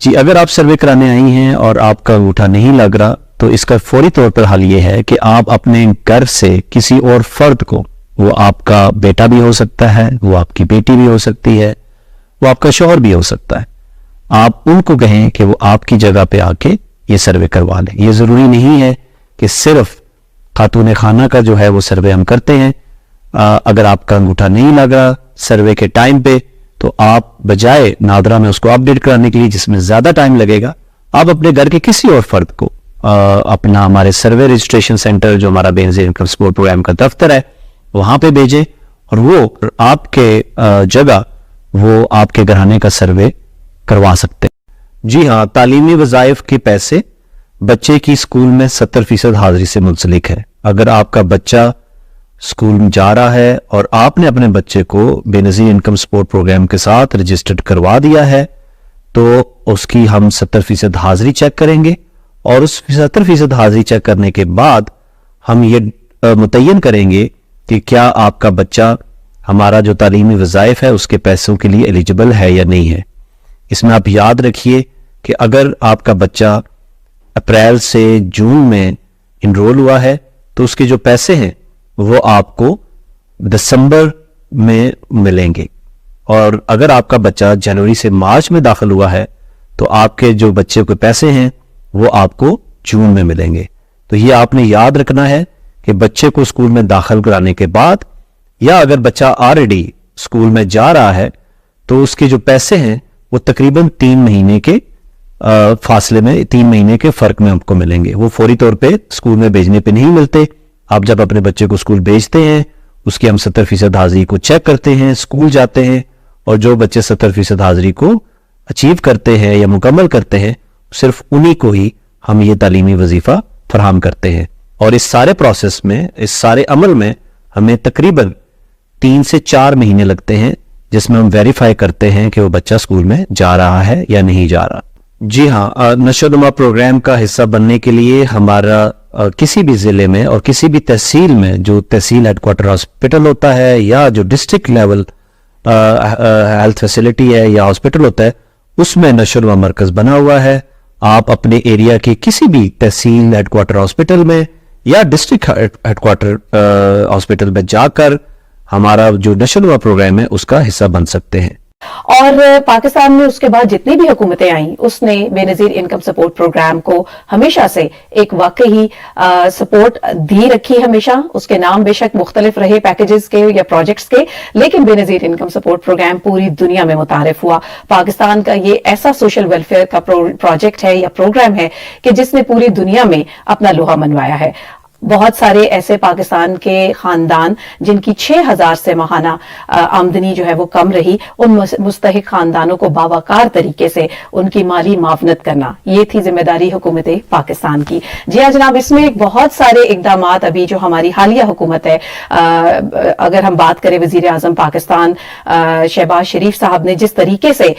جی اگر آپ سروے کرانے آئی ہیں اور آپ کا انگوٹھا نہیں لگ رہا تو اس کا فوری طور پر حل یہ ہے کہ آپ اپنے گھر سے کسی اور فرد کو، وہ آپ کا بیٹا بھی ہو سکتا ہے، وہ آپ کی بیٹی بھی ہو سکتی ہے، وہ آپ کا شوہر بھی ہو سکتا ہے، آپ ان کو کہیں کہ وہ آپ کی جگہ پہ آ کے یہ سروے کروا لیں. یہ ضروری نہیں ہے کہ صرف خاتون خانہ کا جو ہے وہ سروے ہم کرتے ہیں. اگر آپ کا انگوٹھا نہیں لگ رہا سروے کے ٹائم پہ تو آپ بجائے نادرا میں اس کو اپڈیٹ کرانے کے لیے جس میں زیادہ ٹائم لگے گا، آپ اپنے گھر کے کسی اور فرد کو اپنا ہمارے سروے رجسٹریشن سینٹر جو ہمارا بے نظیر انکم سپورٹ پروگرام کا دفتر ہے وہاں پہ بھیجیں اور وہ آپ کے جگہ وہ آپ کے گھرانے کا سروے کروا سکتے ہیں. جی ہاں، تعلیمی وظائف کے پیسے بچے کی اسکول میں 70% حاضری سے منسلک ہے. اگر آپ کا بچہ اسکول میں جا رہا ہے اور آپ نے اپنے بچے کو بے نظیر انکم سپورٹ پروگرام کے ساتھ رجسٹرڈ کروا دیا ہے تو اس کی ہم 70% حاضری چیک کریں گے اور اس 70% حاضری چیک کرنے کے بعد ہم یہ متعین کریں گے کہ کیا آپ کا بچہ ہمارا جو تعلیمی وظائف ہے اس کے پیسوں کے لیے ایلیجبل ہے یا نہیں ہے. اس میں آپ یاد رکھیے کہ اگر آپ کا بچہ اپریل سے جون میں انرول ہوا ہے تو اس کے جو پیسے ہیں وہ آپ کو دسمبر میں ملیں گے، اور اگر آپ کا بچہ جنوری سے مارچ میں داخل ہوا ہے تو آپ کے جو بچے کے پیسے ہیں وہ آپ کو جون میں ملیں گے. تو یہ آپ نے یاد رکھنا ہے کہ بچے کو اسکول میں داخل کرانے کے بعد یا اگر بچہ آلریڈی اسکول میں جا رہا ہے تو اس کے جو پیسے ہیں وہ تقریباً 3 مہینے کے فاصلے میں 3 مہینے کے فرق میں آپ کو ملیں گے. وہ فوری طور پہ اسکول میں بھیجنے پہ نہیں ملتے. آپ جب اپنے بچے کو اسکول بھیجتے ہیں اس کی ہم 70% حاضری کو چیک کرتے ہیں، اسکول جاتے ہیں اور جو بچے 70% حاضری کو اچیو کرتے ہیں یا مکمل کرتے ہیں صرف انہی کو ہی ہم یہ تعلیمی وظیفہ فراہم کرتے ہیں. اور اس سارے پروسیس میں، اس سارے عمل میں ہمیں تقریباً 3 سے 4 مہینے لگتے ہیں جس میں ہم ویریفائی کرتے ہیں کہ وہ بچہ اسکول میں جا رہا ہے یا نہیں جا رہا. جی ہاں، نشو و نما پروگرام کا حصہ بننے کے لیے ہمارا کسی بھی ضلع میں اور کسی بھی تحصیل میں جو تحصیل ہیڈ کوارٹر ہاسپٹل ہوتا ہے یا جو ڈسٹرکٹ لیول ہیلتھ فیسلٹی ہے یا ہاسپٹل ہوتا ہے اس میں نشو و نما مرکز بنا ہوا ہے. آپ اپنے ایریا کے کسی بھی تحصیل ہیڈ کوارٹر ہاسپٹل میں یا ڈسٹرکٹ ہیڈ کوارٹر ہاسپٹل میں جا کر ہمارا جو نشو و نما پروگرام ہے اس کا حصہ بن سکتے ہیں. اور پاکستان میں اس کے بعد جتنی بھی حکومتیں آئیں اس نے بے نظیر انکم سپورٹ پروگرام کو ہمیشہ سے ایک واقعی سپورٹ دی رکھی. ہمیشہ اس کے نام بے شک مختلف رہے پیکیجز کے یا پروجیکٹس کے، لیکن بے نظیر انکم سپورٹ پروگرام پوری دنیا میں متعارف ہوا. پاکستان کا یہ ایسا سوشل ویلفیئر کا پروجیکٹ ہے یا پروگرام ہے کہ جس نے پوری دنیا میں اپنا لوہا منوایا ہے. بہت سارے ایسے پاکستان کے خاندان جن کی 6,000 سے ماہانہ آمدنی جو ہے وہ کم رہی، ان مستحق خاندانوں کو باوقار طریقے سے ان کی مالی معاونت کرنا، یہ تھی ذمہ داری حکومت پاکستان کی. جی ہاں جناب، اس میں بہت سارے اقدامات ابھی جو ہماری حالیہ حکومت ہے، اگر ہم بات کریں وزیر اعظم پاکستان شہباز شریف صاحب نے جس طریقے سے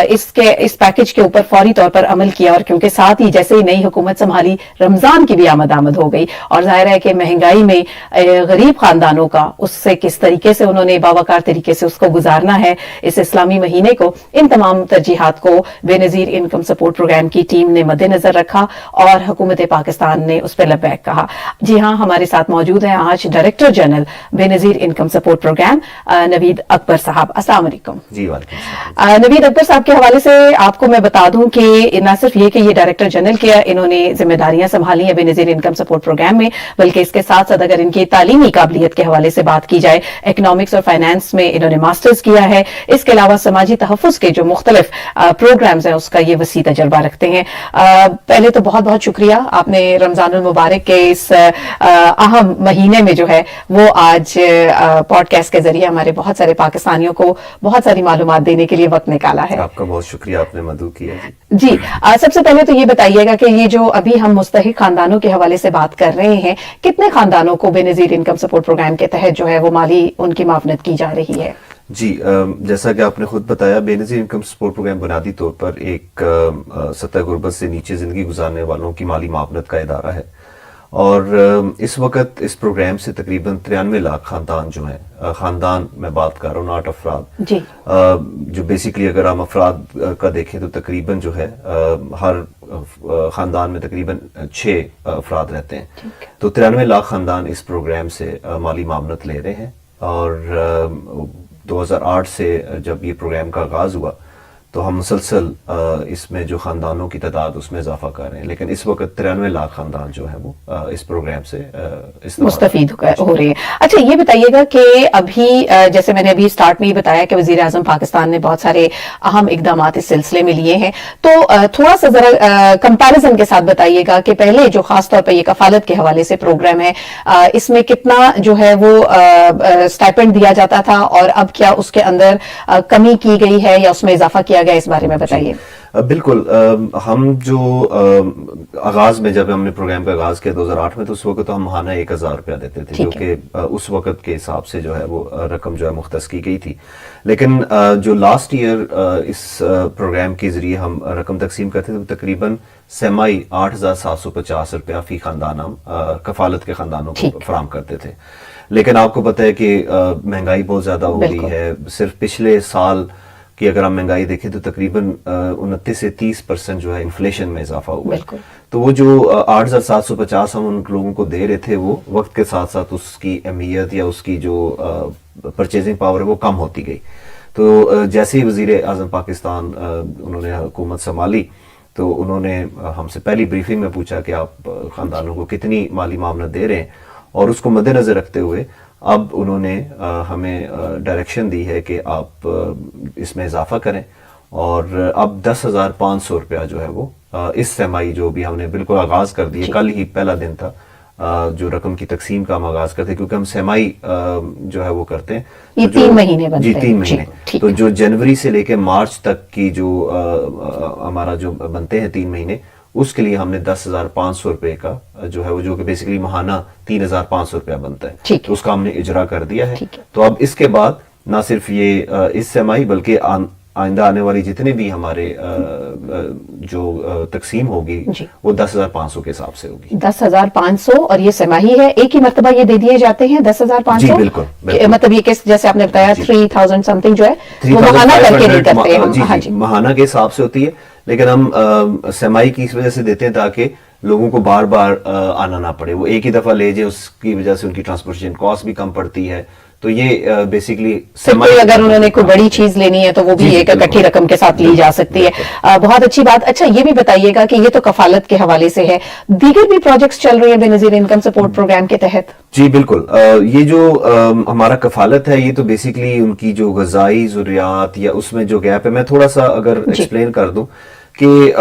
اس پیکج کے اوپر فوری طور پر عمل کیا، اور کیونکہ ساتھ ہی جیسے ہی نئی حکومت سنبھالی رمضان کی بھی آمد ہو گئی، اور ظاہر ہے کہ مہنگائی میں غریب خاندانوں کا اس سے کس طریقے سے انہوں نے باوقار طریقے سے اس کو گزارنا ہے اس اسلامی مہینے کو، ان تمام ترجیحات کو بے نظیر انکم سپورٹ پروگرام کی ٹیم نے مد نظر رکھا اور حکومت پاکستان نے اس پہ لبیک کہا. جی ہاں، ہمارے ساتھ موجود ہیں آج ڈائریکٹر جنرل بے نظیر انکم سپورٹ پروگرام نوید اکبر صاحب. السلام علیکم. جی وعلیکم السلام. نوید اکبر صاحب کے حوالے سے آپ کو میں بتا دوں کہ نہ صرف یہ کہ یہ ڈائریکٹر جنرل کیا، انہوں نے ذمہ داریاں سنبھالی ہیں بے نظیر انکم سپورٹ پروگرام میں، بلکہ اس کے ساتھ ساتھ اگر ان کی تعلیمی قابلیت کے حوالے سے بات کی جائے، اکنامکس اور فائنانس میں انہوں نے ماسٹرز کیا ہے. اس کے علاوہ سماجی تحفظ کے جو مختلف پروگرامز ہیں اس کا یہ وسیع تجربہ رکھتے ہیں. پہلے تو بہت بہت شکریہ، آپ نے رمضان المبارک کے اس اہم مہینے میں جو ہے وہ آج پوڈ کاسٹ کے ذریعے ہمارے بہت سارے پاکستانیوں کو بہت ساری معلومات دینے کے لیے وقت نکالا ہے. آپ کا بہت شکریہ، آپ نے مدعو کیا. جی سب سے پہلے تو یہ بتائیے گا کہ یہ جو ابھی ہم مستحق خاندانوں کے حوالے سے بات کر رہے ہیں، کتنے خاندانوں کو بے نظیر انکم سپورٹ پروگرام کے تحت جو ہے وہ مالی ان کی معاونت کی جا رہی ہے؟ جی جیسا کہ آپ نے خود بتایا، بے نظیر انکم سپورٹ پروگرام بنیادی طور پر ایک سطح غربت سے نیچے زندگی گزارنے والوں کی مالی معاونت کا ادارہ ہے. اور اس وقت اس پروگرام سے تقریباً 93 لاکھ خاندان جو ہیں، خاندان میں بات کر رہا ہوں، ناٹ افراد، جی جو بیسیکلی اگر ہم افراد کا دیکھیں تو تقریباً جو ہے ہر خاندان میں تقریباً 6 افراد رہتے ہیں. تو 93 لاکھ خاندان اس پروگرام سے مالی معاونت لے رہے ہیں. اور 2008 سے جب یہ پروگرام کا آغاز ہوا تو ہم مسلسل اس میں جو خاندانوں کی تعداد اس میں اضافہ کر رہے ہیں، لیکن اس وقت 93 لاکھ خاندان جو ہے وہ اس پروگرام سے مستفید ہو رہے ہیں. اچھا یہ بتائیے گا کہ ابھی جیسے میں نے ابھی سٹارٹ میں ہی بتایا کہ وزیر اعظم پاکستان نے بہت سارے اہم اقدامات اس سلسلے میں لیے ہیں، تو تھوڑا سا ذرا کمپیریزن کے ساتھ بتائیے گا کہ پہلے جو خاص طور پہ یہ کفالت کے حوالے سے پروگرام ہے، اس میں کتنا جو ہے وہ اسٹائپنڈ دیا جاتا تھا، اور اب کیا اس کے اندر کمی کی گئی ہے یا اس میں اضافہ کیا گیا، اس بارے میں بتائیے. بالکل. ہم جو آغاز میں جب ہم نے پروگرام کا آغاز کیا 2008 میں، تو اس وقت ہم ماہانہ 1000 روپیہ دیتے تھے، جو کہ اس وقت کے حساب سے جو ہے وہ رقم جو ہے مختص کی گئی تھی. لیکن جو لاسٹ ایئر اس پروگرام کے ذریعے ہم رقم تقسیم کرتے تھے، تقریباً سیمائی 8750 روپیہ فی خاندان ہم کفالت کے خاندانوں کو فراہم کرتے تھے. لیکن آپ کو پتہ ہے کہ مہنگائی بہت زیادہ ہو گئی ہے. صرف پچھلے سال کہ اگر ہم مہنگائی دیکھیں تو تقریباً 29 سے 30% جو ہے انفلیشن میں اضافہ ہوا ہے. تو وہ جو 8750 ہم ان لوگوں کو دے رہے تھے، وہ وقت کے ساتھ ساتھ اس کی اہمیت یا اس کی جو پرچیزنگ پاور ہے وہ کم ہوتی گئی. تو جیسے ہی وزیر اعظم پاکستان انہوں نے حکومت سنبھالی تو انہوں نے ہم سے پہلی بریفنگ میں پوچھا کہ آپ خاندانوں کو کتنی مالی معاونت دے رہے ہیں، اور اس کو مد نظر رکھتے ہوئے اب انہوں نے ہمیں ڈائریکشن دی ہے کہ آپ اس میں اضافہ کریں، اور اب 10,500 روپیہ جو ہے وہ اس سیمائی جو بھی ہم نے بالکل آغاز کر دی ہے، کل ہی پہلا دن تھا جو رقم کی تقسیم کا ہم آغاز کرتے ہیں، کیونکہ ہم سیمائی جو ہے وہ کرتے ہیں. یہ 3 مہینے بنتے ہیں. جی 3 مہینے. تو جو جنوری سے لے کے مارچ تک کی جو ہمارا جو بنتے ہیں 3 مہینے، اس کے لیے ہم نے 10,500 روپے کا جو ہے وہ، جو کہ بیسیکلی ماہانہ 3,500 روپیہ بنتا ہے، تو اس کا ہم نے اجرا کر دیا ہے. تو اب اس کے بعد نہ صرف یہ اس سیمائی بلکہ آئندہ آنے والی جتنے بھی ہمارے جو تقسیم ہوگی وہ 10,500 کے حساب سے ہوگی. 10,500 اور یہ سماہی ہے، ایک ہی مرتبہ یہ دے دیے جاتے ہیں 10,500. جی بالکل. مطلب یہ جیسے آپ نے بتایا 3,000 سم تھنگ جو ہے وہ ماہانہ کر کے نہیں کرتے ہم. جی ماہانہ کے حساب سے ہوتی ہے، لیکن ہم سمائی کی اس وجہ سے دیتے ہیں تاکہ لوگوں کو بار بار آنا نہ پڑے. وہ ایک ہی دفعہ لے جائے، اس کی وجہ سے ان کی ٹرانسپورٹیشن کاسٹ بھی کم پڑتی ہے. تو یہ بیسیکلی اگر انہوں نے کوئی بڑی چیز لینی ہے تو وہ بھی ایک اکٹھی رقم کے ساتھ لی جا سکتی ہے. بہت اچھی بات. اچھا یہ بھی بتائیے گا کہ یہ تو کفالت کے حوالے سے ہے، دیگر بھی پروجیکٹس چل رہے ہیں بے نظیر انکم سپورٹ پروگرام کے تحت؟ جی بالکل. یہ جو ہمارا کفالت ہے، یہ تو بیسیکلی ان کی جو غذائی ضروریات یا اس میں جو گیپ ہے، میں تھوڑا سا اگر ایکسپلین کر دوں کہ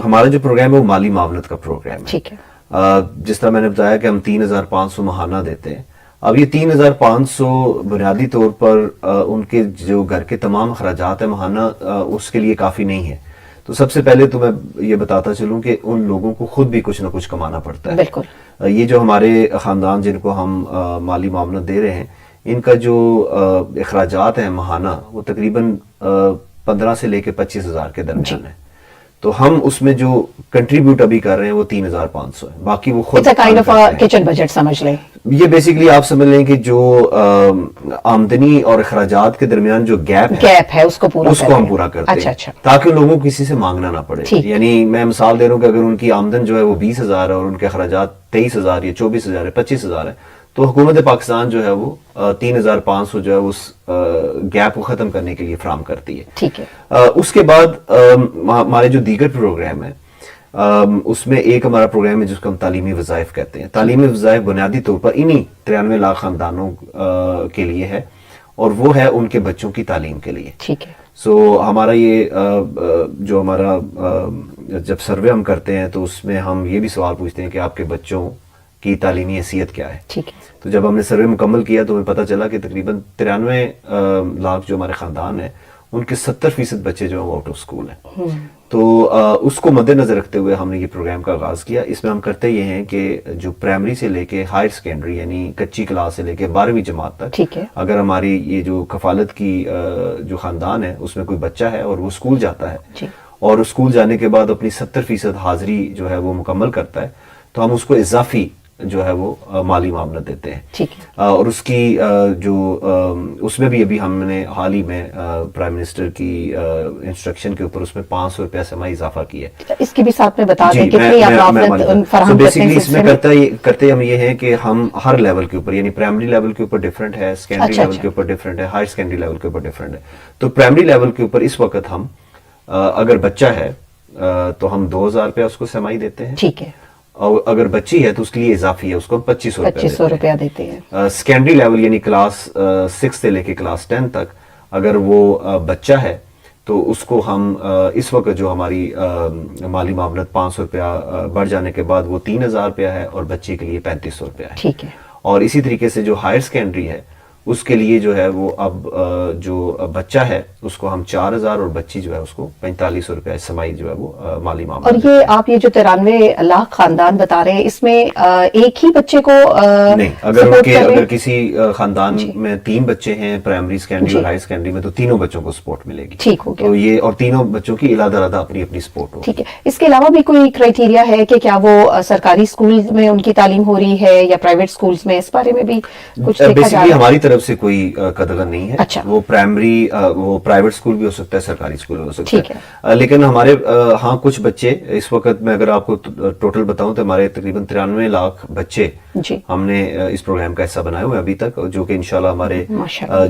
ہمارا جو پروگرام ہے وہ مالی معاونت کا پروگرام ہے. ٹھیک ہے. جس طرح میں نے بتایا کہ ہم 3,500 ماہانہ دیتے ہیں. اب یہ 3,500 بنیادی طور پر ان کے جو گھر کے تمام اخراجات ہیں ماہانہ، اس کے لیے کافی نہیں ہے. تو سب سے پہلے تو میں یہ بتاتا چلوں کہ ان لوگوں کو خود بھی کچھ نہ کچھ کمانا پڑتا ہے. بالکل. یہ جو ہمارے خاندان جن کو ہم مالی معاونت دے رہے ہیں، ان کا جو اخراجات ہیں ماہانہ، وہ تقریباً 15 سے لے کے 25,000 کے درمیان ہے. تو ہم اس میں جو کنٹریبیوٹ ابھی کر رہے ہیں وہ 3,500 ہے، باقی وہ خود کچن بجٹ سمجھ لیں. یہ بیسیکلی آپ سمجھ لیں کہ جو آمدنی اور اخراجات کے درمیان جو گیپ ہے اس کو ہم پورا کرتے ہیں، تاکہ لوگوں کو کسی سے مانگنا نہ پڑے. یعنی میں مثال دے رہا ہوں کہ اگر ان کی آمدن جو ہے وہ 20,000 ہے اور ان کے اخراجات 23,000 یا 24,000 ہے، 25,000 ہے، تو حکومت پاکستان جو ہے وہ 3,500 جو ہے اس گیپ کو ختم کرنے کے لیے فراہم کرتی ہے. ٹھیک ہے. اس کے بعد ہمارے جو دیگر پروگرام ہیں، اس میں ایک ہمارا پروگرام ہے جس کو ہم تعلیمی وظائف کہتے ہیں. تعلیمی وظائف بنیادی طور پر انہی 93 لاکھ خاندانوں کے لیے ہے، اور وہ ہے ان کے بچوں کی تعلیم کے لیے. ٹھیک ہے. سو ہمارا یہ جو ہمارا جب سروے ہم کرتے ہیں تو اس میں ہم یہ بھی سوال پوچھتے ہیں کہ آپ کے بچوں کی تعلیمی حیثیت کیا ہے. ٹھیک ہے. تو جب ہم نے سروے مکمل کیا تو ہمیں پتہ چلا کہ تقریباً 93 لاکھ جو ہمارے خاندان ہیں، ان کے 70% بچے جو ہیں وہ آؤٹ آف اسکول ہیں. تو اس کو مد نظر رکھتے ہوئے ہم نے یہ پروگرام کا آغاز کیا. اس میں ہم کرتے یہ ہیں کہ جو پرائمری سے لے کے ہائر سیکنڈری یعنی کچی کلاس سے لے کے 12ویں جماعت تک، اگر ہماری یہ جو کفالت کی جو خاندان ہے اس میں کوئی بچہ ہے اور وہ اسکول جاتا ہے اور اسکول جانے کے بعد اپنی 70% حاضری جو ہے وہ مکمل کرتا ہے، تو ہم اس کو اضافی جو ہے وہ مالی معاونت دیتے ہیں. ٹھیک ہے. اور اس کی جو اس میں بھی ابھی ہم نے حال ہی میں پرائم منسٹر کی انسٹرکشن کے اوپر اس میں 500 روپیہ سمائی اضافہ کیا ہے. اس کی بھی ساتھ میں بتا دیں کتنی آپ معاونت فراہم کرتے ہیں. اس میں کرتے ہم یہ ہیں کہ ہم ہر لیول کے اوپر یعنی پرائمری لیول کے اوپر ڈفرینٹ ہے, سیکنڈری لیول کے اوپر ڈفرینٹ ہے, ہائر سیکنڈری لیول کے اوپر ڈفرینٹ ہے. تو پرائمری لیول کے اوپر اس وقت ہم اگر بچہ ہے تو ہم 2000 روپیہ اس کو سمائی دیتے ہیں. ٹھیک ہے. اور اگر بچی ہے تو اس کے لیے اضافی ہے, اس کو ہم 2500 روپیہ دیتے ہیں. سیکنڈری لیول یعنی کلاس 6 سے لے کے کلاس 10 تک اگر وہ بچہ ہے تو اس کو ہم اس وقت جو ہماری مالی معاونت 500 روپیہ بڑھ جانے کے بعد وہ 3000 روپیہ ہے اور بچے کے لیے 3500 روپیہ ہے. ٹھیک ہے. اور اسی طریقے سے جو ہائر سیکنڈری ہے اس کے لیے جو ہے وہ اب جو بچہ ہے اس کو ہم 4000 اور بچی جو ہے اس کو 4500 روپیہ سمائی جو ہے وہ مالی معاونت. اور یہ آپ یہ جو 93 لاکھ خاندان بتا رہے ہیں اس میں ایک ہی بچے کو نہیں, اگر کسی خاندان میں 3 بچے ہیں پرائمری سیکنڈری اور ہائی سیکنڈری میں تو تینوں بچوں کو سپورٹ ملے گی. ٹھیک ہو گیا. تو یہ اور تینوں بچوں کی علیحدہ علیحدہ اپنی اپنی سپورٹ ہوگی. ٹھیک ہے. اس کے علاوہ بھی کوئی کرائٹیریا ہے کہ کیا وہ سرکاری اسکول میں ان کی تعلیم ہو رہی ہے یا پرائیویٹ اسکولز میں, اس بارے میں بھی کچھ دیکھا جا رہا ہے؟ ہماری طرف سے کوئی قدغن نہیں ہے. اچھا. وہ پرائمری وہ پرائیویٹ اسکول بھی ہو سکتا ہے, سرکاری اسکول بھی ہو سکتا ٹھیک ہے. لیکن ہمارے ہاں کچھ بچے اس وقت میں اگر آپ کو ٹوٹل بتاؤں تو ہمارے تقریباً 93 لاکھ بچے جی ہم نے اس پروگرام کا حصہ بنائے ہوئے ابھی تک, جو کہ انشاءاللہ ہمارے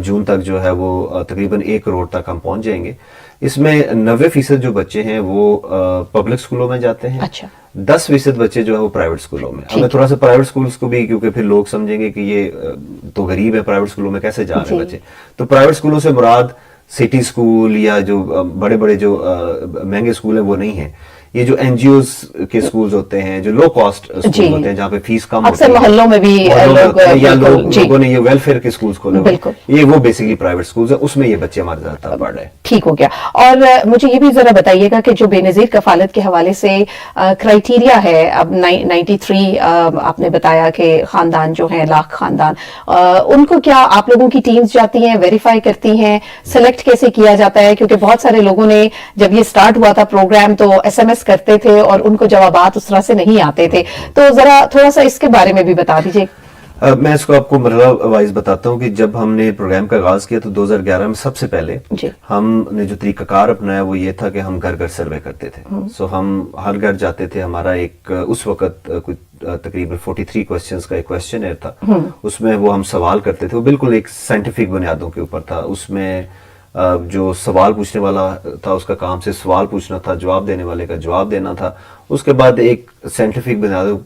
جون تک جو ہے وہ تقریباً 1 کروڑ تک ہم پہنچ جائیں گے. اس میں 90% جو بچے ہیں وہ پبلک اسکولوں میں جاتے ہیں. اچھا. 10% بچے جو ہے وہ پرائیویٹ اسکولوں میں. ہمیں تھوڑا سا پرائیویٹ اسکولس کو بھی, کیونکہ پھر لوگ سمجھیں گے کہ یہ تو غریب ہے, پرائیویٹ اسکولوں میں کیسے جا رہے ہیں بچے. تو پرائیویٹ اسکولوں سے مراد سٹی اسکول یا جو بڑے بڑے جو مہنگے اسکول ہیں وہ نہیں ہیں. یہ جو این جی اوز کے اسکولز ہوتے ہیں, جو لو کاسٹ اسکول ہوتے ہیں جہاں پہ فیس کم ہوتی ہے, اکثر محلوں میں بھی یا لوگوں نے یہ ویلفیئر کے اسکولز کھولے ہوئے ہیں, یہ وہ بیسکلی پرائیویٹ اسکولز ہیں, اس میں یہ بچے ہمارے زیادہ پڑھ رہے ہیں. ٹھیک ہو گیا. اور مجھے یہ بھی ذرا بتائیے گا کہ جو بے نظیر کفالت کے حوالے سے کرائٹیریا ہے, اب 93 آپ نے بتایا کہ خاندان جو ہیں لاکھ خاندان, ان کو کیا آپ لوگوں کی ٹیمز جاتی ہیں, ویریفائی کرتی ہیں, سلیکٹ کیسے کیا جاتا ہے؟ کیونکہ بہت سارے لوگوں نے جب یہ سٹارٹ ہوا تھا پروگرام تو SMS کرتے تھے اور ان کو جوابات اس طرح سے نہیں آتے تھے, تو ذرا تھوڑا سا اس کے بارے میں بھی بتا دیجیے. میں اس کو آپ کو مرحلہ وائز بتاتا ہوں کہ جب ہم نے پروگرام کا آغاز کیا تو 2011 میں سب سے پہلے ہم نے جو طریقہ کار اپنایا وہ یہ تھا کہ ہم گھر گھر سروے کرتے تھے. سو ہم ہر گھر جاتے تھے. ہمارا ایک اس وقت تقریباً 43 کوسچنز کا ایک کوسچنر تھا, اس میں وہ ہم سوال کرتے تھے, وہ بالکل ایک سائنٹیفک بنیادوں کے اوپر تھا. اس میں جو سوال پوچھنے والا تھا اس کا کام سے سوال پوچھنا تھا, جواب دینے والے کا جواب دینا تھا. اس کے بعد ایک سائنٹیفک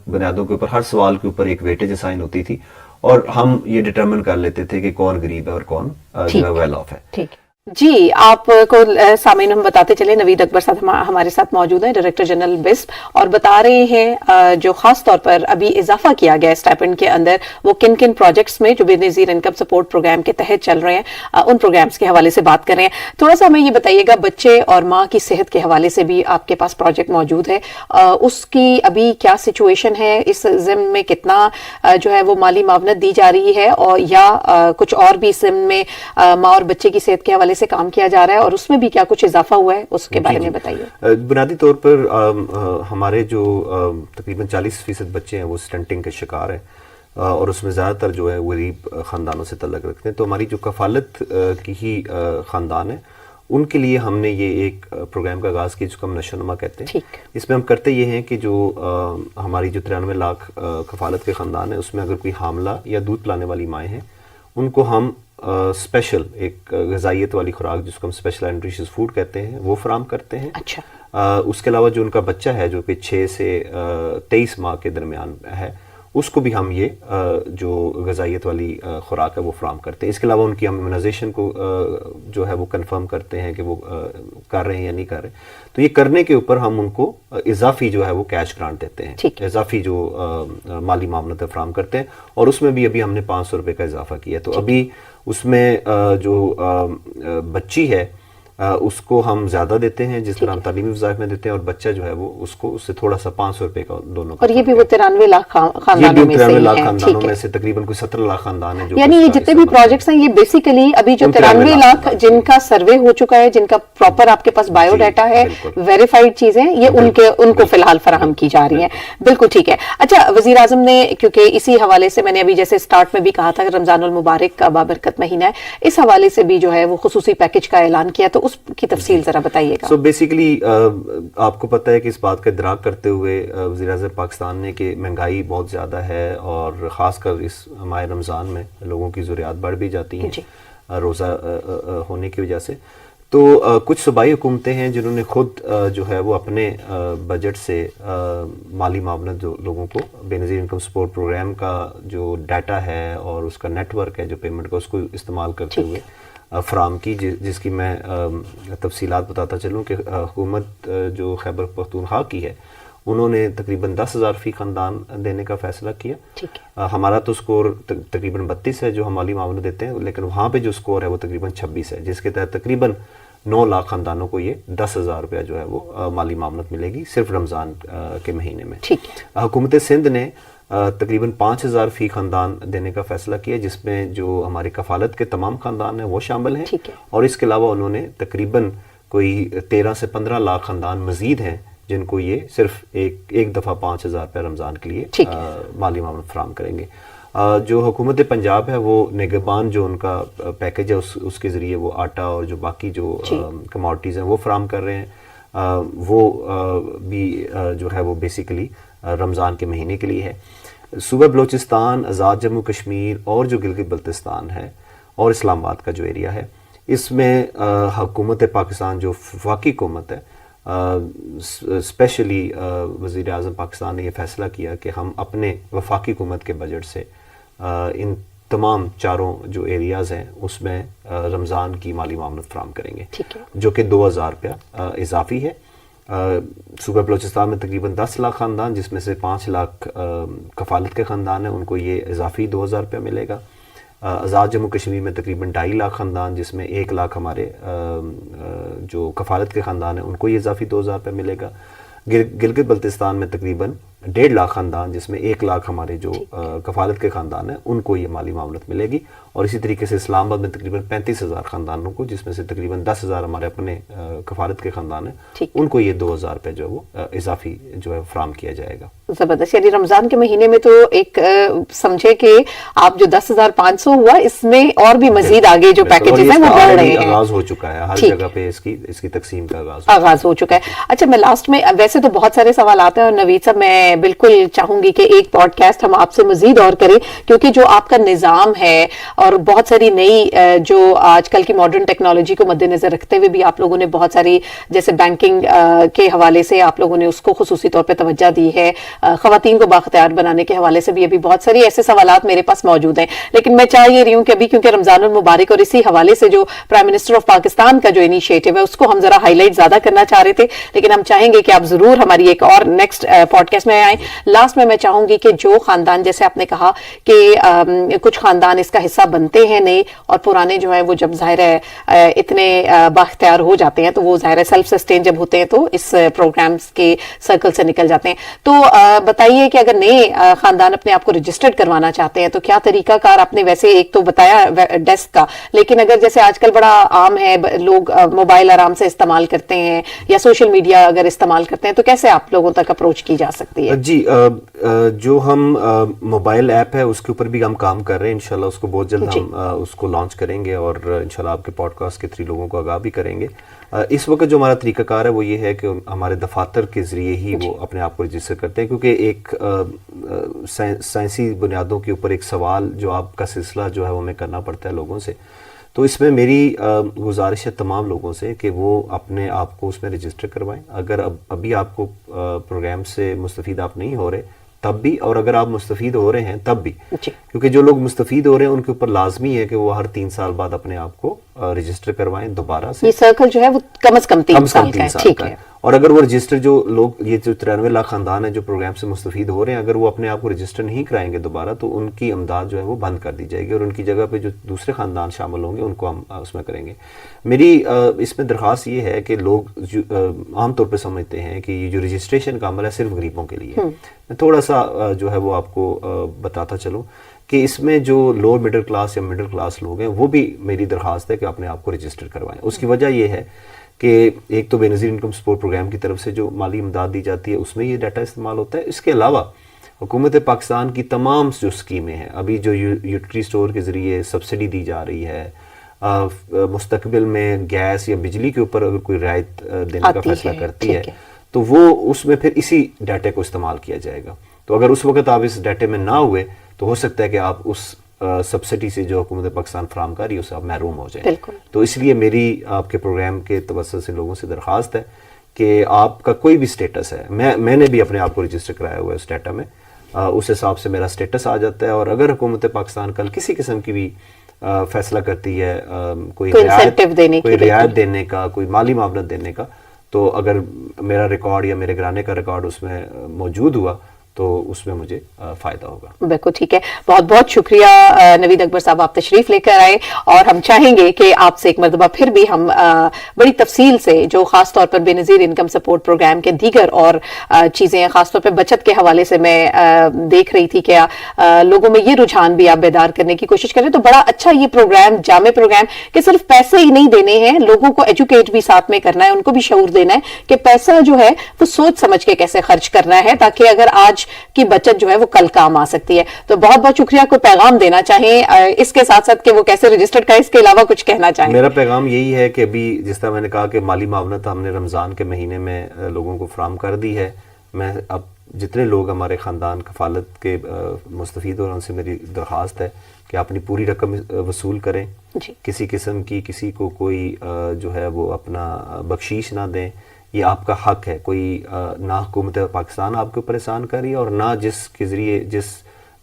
بنیادوں کے اوپر ہر سوال کے اوپر ایک ویٹیج اسائن ہوتی تھی, اور ہم یہ ڈٹرمن کر لیتے تھے کہ کون غریب ہے اور کون جو ہے ویل آف ہے. ٹھیک جی. آپ کو سامعین ہم بتاتے چلے, نوید اکبر صاحب ہمارے ساتھ موجود ہیں, ڈائریکٹر جنرل بسپ, اور بتا رہے ہیں جو خاص طور پر ابھی اضافہ کیا گیا اسٹائپنڈ کے اندر وہ کن کن پروجیکٹس میں جو بے نظیر انکم سپورٹ پروگرام کے تحت چل رہے ہیں, ان پروگرامز کے حوالے سے بات کر رہے ہیں. تھوڑا سا ہمیں یہ بتائیے گا, بچے اور ماں کی صحت کے حوالے سے بھی آپ کے پاس پروجیکٹ موجود ہے, اس کی ابھی کیا سچویشن ہے, اس ضمن میں کتنا جو ہے وہ مالی معاونت دی جا رہی ہے, اور یا کچھ اور بھی اس ضمن میں ماں اور بچے کی صحت کے حوالے سے کام کیا جا رہا ہے, اور اس میں بھی کیا کچھ اضافہ ہوا ہے, اس کے بارے میں بتائیے. بنیادی طور پر ہمارے جو تقریباً 40% بچے ہیں وہ سٹنٹنگ کے شکار ہیں, اور اس میں زیادہ تر جو ہے غریب خاندانوں سے تعلق رکھتے ہیں. تو ہماری جو کفالت کی ہی خاندان ہے ان کے لیے ہم نے یہ ایک پروگرام کا آغاز کیا جس کو ہم نشو نما کہتے ہیں. اس میں ہم کرتے یہ ہیں کہ جو ہماری جو 93 لاکھ کفالت کے خاندان ہیں اس میں اگر کوئی حاملہ یا دودھ پلانے والی مائیں ہیں ان کو ہم اسپیشل ایک غذائیت والی خوراک جس کو ہم اسپیشل نیوٹریشس فوڈ کہتے ہیں وہ فراہم کرتے ہیں. اچھا. اس کے علاوہ جو ان کا بچہ ہے جو کہ 6 سے 23 ماہ کے درمیان ہے اس کو بھی ہم یہ جو غذائیت والی خوراک ہے وہ فراہم کرتے ہیں. اس کے علاوہ ان کی ہم امیونائزیشن کو جو ہے وہ کنفرم کرتے ہیں کہ وہ کر رہے ہیں یا نہیں کر رہے. تو یہ کرنے کے اوپر ہم ان کو اضافی جو ہے وہ کیش گرانٹ دیتے ہیں, اضافی جو مالی معاونت فراہم کرتے ہیں, اور اس میں بھی ابھی ہم نے 500 روپے کا اضافہ کیا. تو ابھی اس میں جو بچی ہے اس کو ہم زیادہ دیتے ہیں جس طرح ہم تعلیمی وظائف میں دیتے ہیں, اور بچہ جو ہے وہ اس کو اس سے تھوڑا سا 500 روپے کا دونوں کا. اور یہ بھی وہ 93 لاکھ خاندانوں میں سے 93 لاکھ ہیں. خاندانوں میں سے تقریباً کوئی 17 لاکھ خاندان ہیں جو, یعنی یہ جتنے بھی پروجیکٹس ہیں یہ بیسیکلی ابھی جو 93 لاکھ جن کا سروے ہو چکا ہے, جن کا پراپر آپ کے پاس بایو ڈیٹا ہے, ویریفائڈ چیزیں, یہ ان کو فی الحال فراہم کی جا رہی ہیں. بالکل ٹھیک ہے. اچھا, وزیر اعظم نے, کیونکہ اسی حوالے سے میں نے ابھی جیسے سٹارٹ میں بھی کہا تھا کہ رمضان المبارک کا بابرکت مہینہ ہے, اس حوالے سے بھی جو ہے وہ خصوصی پیکج کا اعلان کیا, تو اس کی تفصیل ذرا بتائیے گا. سو بیسیکلی آپ کو پتہ ہے کہ اس بات کا ادراک کرتے ہوئے وزیر اعظم پاکستان نے کہ مہنگائی بہت زیادہ ہے, اور خاص کر اس ماہ رمضان میں لوگوں کی ضروریات بڑھ بھی جاتی ہیں روزہ ہونے کی وجہ سے. تو کچھ صوبائی حکومتیں ہیں جنہوں نے خود جو ہے وہ اپنے بجٹ سے مالی معاونت جو لوگوں کو بے نظیر انکم سپورٹ پروگرام کا جو ڈیٹا ہے اور اس کا نیٹ ورک ہے جو پیمنٹ کا, اس کو استعمال کرتے ہوئے فراہم کی, جس کی میں تفصیلات بتاتا چلوں کہ حکومت جو خیبر پختونخوا کی ہے انہوں نے تقریباً 10,000 فی خاندان دینے کا فیصلہ کیا. ہمارا تو سکور تقریباً 32 ہے جو ہم مالی معاونت دیتے ہیں, لیکن وہاں پہ جو سکور ہے وہ تقریباً 26 ہے, جس کے تحت تقریباً 9 لاکھ خاندانوں کو یہ 10,000 روپیہ جو ہے وہ مالی معاونت ملے گی صرف رمضان کے مہینے میں. حکومت سندھ نے تقریباً 5,000 فی خاندان دینے کا فیصلہ کیا, جس میں جو ہماری کفالت کے تمام خاندان ہیں وہ شامل ہیں, اور اس کے علاوہ انہوں نے تقریباً کوئی 13 سے 15 لاکھ خاندان مزید ہیں جن کو یہ صرف ایک دفعہ 5,000 روپے رمضان کے لیے مالی معاونت فراہم کریں گے. جو حکومت پنجاب ہے وہ نگہبان جو ان کا پیکج ہے اس کے ذریعے وہ آٹا اور جو باقی جو کموڈٹیز ہیں وہ فراہم کر رہے ہیں. وہ بھی جو ہے وہ بیسیکلی رمضان کے مہینے کے لیے ہے. صوبہ بلوچستان, آزاد جموں کشمیر اور جو گلگت بلتستان ہے اور اسلام آباد کا جو ایریا ہے, اس میں حکومت پاکستان جو وفاقی حکومت ہے, اسپیشلی وزیر اعظم پاکستان نے یہ فیصلہ کیا کہ ہم اپنے وفاقی حکومت کے بجٹ سے ان تمام چاروں جو ایریاز ہیں اس میں رمضان کی مالی معاونت فراہم کریں گے, جو کہ 2,000 روپیہ اضافی ہے. صوبہ بلوچستان میں تقریباً 10 لاکھ خاندان, جس میں سے 5 لاکھ کفالت کے خاندان ہیں, ان کو یہ اضافی 2,000 روپیہ ملے گا. آزاد جموں کشمیر میں تقریباً 2.5 لاکھ خاندان, جس میں 1 لاکھ ہمارے جو کفالت کے خاندان ہیں ان کو یہ اضافی 2,000 روپے ملے گا. گلگت بلتستان میں تقریباً 1.5 لاکھ خاندان, جس میں 1 لاکھ ہمارے جو کفالت کے خاندان ہیں ان کو یہ مالی معاونت ملے گی. اور اسی طریقے سے اسلام آباد میں تقریباً 35,000 خاندانوں کو, جس میں سے تقریباً 10,000 ہمارے اپنے کفالت کے خاندان ہیں, ان کو یہ 2,000 روپے جو ہے وہ اضافی جو ہے فراہم کیا جائے گا. زبردست. یعنی رمضان کے مہینے میں تو ایک سمجھے کہ آپ جو 10,500 ہوا, اس میں اور بھی مزید آگے جو پیکیجز ہیں وہ بڑھ رہے ہیں. آغاز ہو چکا ہے ہر جگہ پہ, اس کی تقسیم کا آغاز ہو چکا ہے. اچھا, میں لاسٹ میں, ویسے تو بہت سارے سوالات ہیں اور نوید صاحب میں بالکل چاہوں گی کہ ایک پوڈ کاسٹ ہم آپ سے مزید اور کریں, کیونکہ جو آپ کا نظام ہے اور بہت ساری نئی جو آج کل کی ماڈرن ٹیکنالوجی کو مد نظر رکھتے ہوئے بھی آپ لوگوں نے بہت ساری, جیسے بینکنگ کے حوالے سے آپ لوگوں نے اس کو خصوصی طور پہ توجہ دی ہے, خواتین کو بااختیار بنانے کے حوالے سے بھی ابھی بہت ساری ایسے سوالات میرے پاس موجود ہیں. لیکن میں چاہ یہ رہی ہوں کہ ابھی کیونکہ رمضان المبارک اور اسی حوالے سے جو پرائم منسٹر آف پاکستان کا جو انیشیٹو ہے اس کو ہم ذرا ہائی لائٹ زیادہ کرنا چاہ رہے تھے, لیکن ہم چاہیں گے کہ آپ ضرور ہماری ایک اور نیکسٹ پوڈ کاسٹ میں آئیں. لاسٹ میں چاہوں گی کہ جو خاندان, جیسے آپ نے کہا کہ کچھ خاندان اس کا حصہ بنتے ہیں نئے, اور پرانے جو ہے وہ جب ظاہر ہے اتنے بااختیار ہو جاتے ہیں تو وہ ظاہر ہے سیلف سسٹین جب ہوتے ہیں تو اس پروگرامز کے سرکل سے نکل جاتے ہیں. تو بتائیے کہ اگر نئے خاندان اپنے آپ کو رجسٹرڈ کروانا چاہتے ہیں تو کیا طریقہ کار, آپ نے ویسے ایک تو بتایا ڈیسک کا, لیکن اگر جیسے آج کل بڑا عام ہے لوگ موبائل آرام سے استعمال کرتے ہیں یا سوشل میڈیا اگر استعمال کرتے ہیں, تو کیسے آپ لوگوں تک اپروچ کی جا سکتی ہے؟ جی, جو ہم موبائل ایپ ہے اس کے اوپر بھی ہم کام کر رہے ہیں, انشاءاللہ اس کو بہت جلد ہم اس کو لانچ کریں گے اور انشاءاللہ آپ کے پوڈ کاسٹ کے تھری لوگوں کو آگاہ بھی کریں گے. اس وقت جو ہمارا طریقہ کار ہے وہ یہ ہے کہ ہمارے دفاتر کے ذریعے ہی وہ اپنے آپ کو رجسٹر کرتے ہیں, کیونکہ ایک سائنسی بنیادوں کے اوپر ایک سوال جو آپ کا سلسلہ جو ہے وہ ہمیں کرنا پڑتا ہے لوگوں سے. تو اس میں میری گزارش ہے تمام لوگوں سے کہ وہ اپنے آپ کو اس میں رجسٹر کروائیں. اگر ابھی آپ کو پروگرام سے مستفید آپ نہیں ہو رہے تب بھی, اور اگر آپ مستفید ہو رہے ہیں تب بھی, کیونکہ جو لوگ مستفید ہو رہے ہیں ان کے اوپر لازمی ہے کہ وہ ہر 3 سال بعد اپنے آپ کو رجسٹر کروائیں دوبارہ سے. یہ سرکل جو ہے وہ کم از کم 3 سال کا ہے. ٹھیک ہے. اور اگر وہ رجسٹر جو لوگ یہ جو 93 لاکھ خاندان ہیں جو پروگرام سے مستفید ہو رہے ہیں، اگر وہ اپنے آپ کو رجسٹر نہیں کرائیں گے دوبارہ تو ان کی امداد جو ہے وہ بند کر دی جائے گی، اور ان کی جگہ پہ جو دوسرے خاندان شامل ہوں گے ان کو ہم اس میں کریں گے. میری اس میں درخواست یہ ہے کہ لوگ عام طور پہ سمجھتے ہیں کہ یہ جو رجسٹریشن کا عمل ہے صرف غریبوں کے لیے. میں تھوڑا سا جو ہے وہ آپ کو بتاتا چلوں کہ اس میں جو لوور مڈل کلاس یا مڈل کلاس لوگ ہیں وہ بھی میری درخواست ہے کہ اپنے آپ کو رجسٹر کروائیں. اس کی وجہ یہ ہے کہ ایک تو بے نظیر انکم سپورٹ پروگرام کی طرف سے جو مالی امداد دی جاتی ہے اس میں یہ ڈیٹا استعمال ہوتا ہے. اس کے علاوہ حکومت پاکستان کی تمام جو اسکیمیں ہیں، ابھی جو یوٹیلیٹی اسٹور کے ذریعے سبسڈی دی جا رہی ہے، مستقبل میں گیس یا بجلی کے اوپر اگر کوئی رعایت دینے کا فیصلہ کرتی ہے تو وہ اس میں پھر اسی ڈیٹے کو استعمال کیا جائے گا. تو اگر اس وقت آپ اس ڈیٹے میں نہ ہوئے تو ہو سکتا ہے کہ آپ اس سبسڈی سے جو حکومت پاکستان فراہم کر رہی ہے اس سے آپ محروم ہو جائیں. تو اس لیے میری آپ کے پروگرام کے توسط سے لوگوں سے درخواست ہے کہ آپ کا کوئی بھی سٹیٹس ہے، میں نے بھی اپنے آپ کو رجسٹر کرایا ہوا ہے اس ڈیٹا میں، اس حساب سے میرا سٹیٹس آ جاتا ہے. اور اگر حکومت پاکستان کل کسی قسم کی بھی فیصلہ کرتی ہے کوئی رعایت دینے کا، کوئی مالی معاونت دینے کا، تو اگر میرا ریکارڈ یا میرے گھرانے کا ریکارڈ اس میں موجود ہوا تو اس میں مجھے فائدہ ہوگا. بالکل ٹھیک ہے. بہت بہت شکریہ نوید اکبر صاحب، آپ تشریف لے کر آئے، اور ہم چاہیں گے کہ آپ سے ایک مرتبہ پھر بھی ہم بڑی تفصیل سے جو خاص طور پر بے نظیر انکم سپورٹ پروگرام کے دیگر اور چیزیں ہیں، خاص طور پہ بچت کے حوالے سے میں دیکھ رہی تھی کہ لوگوں میں یہ رجحان بھی آپ بیدار کرنے کی کوشش کریں. تو بڑا اچھا یہ پروگرام، جامع پروگرام، کہ صرف پیسے ہی نہیں دینے ہیں، لوگوں کو ایجوکیٹ بھی ساتھ میں کرنا ہے، ان کو بھی شعور دینا ہے کہ پیسہ جو ہے وہ سوچ سمجھ کے کیسے خرچ کرنا ہے، تاکہ اگر آج کی بچت جو ہے وہ کل کام آ سکتی ہے. تو بہت بہت شکریہ. کوئی پیغام دینا چاہیں اس کے ساتھ ساتھ کہ وہ کیسے رجسٹرڈ کریں، اس کے علاوہ کچھ کہنا چاہیں؟ میرا پیغام یہی ہے کہ ابھی جس طرح میں نے کہا کہ مالی معاونت ہم نے رمضان کے مہینے میں لوگوں کو فراہم کر دی ہے. میں اب جتنے لوگ ہمارے خاندان کفالت کے مستفید اور ان سے میری درخواست ہے کہ اپنی پوری رقم وصول کریں. کسی قسم کی کسی کو کوئی جو ہے وہ اپنا بخشیش نہ دیں. یہ آپ کا حق ہے. کوئی نہ حکومت پاکستان آپ کے اوپر احسان کر رہی ہے، اور نہ جس کے ذریعے، جس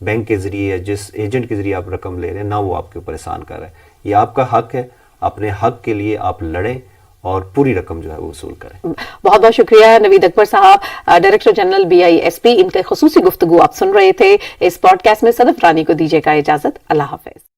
بینک کے ذریعے، جس ایجنٹ کے ذریعے آپ رقم لے رہے ہیں، نہ وہ آپ کے اوپر احسان کر رہا ہے. یہ آپ کا حق ہے. اپنے حق کے لیے آپ لڑیں اور پوری رقم جو ہے وہ وصول کریں. بہت بہت شکریہ نوید اکبر صاحب، ڈائریکٹر جنرل BISP. ان کے خصوصی گفتگو آپ سن رہے تھے. اس پوڈ کاسٹ میں صدف رانی کو دیجیے گا اجازت. اللہ حافظ.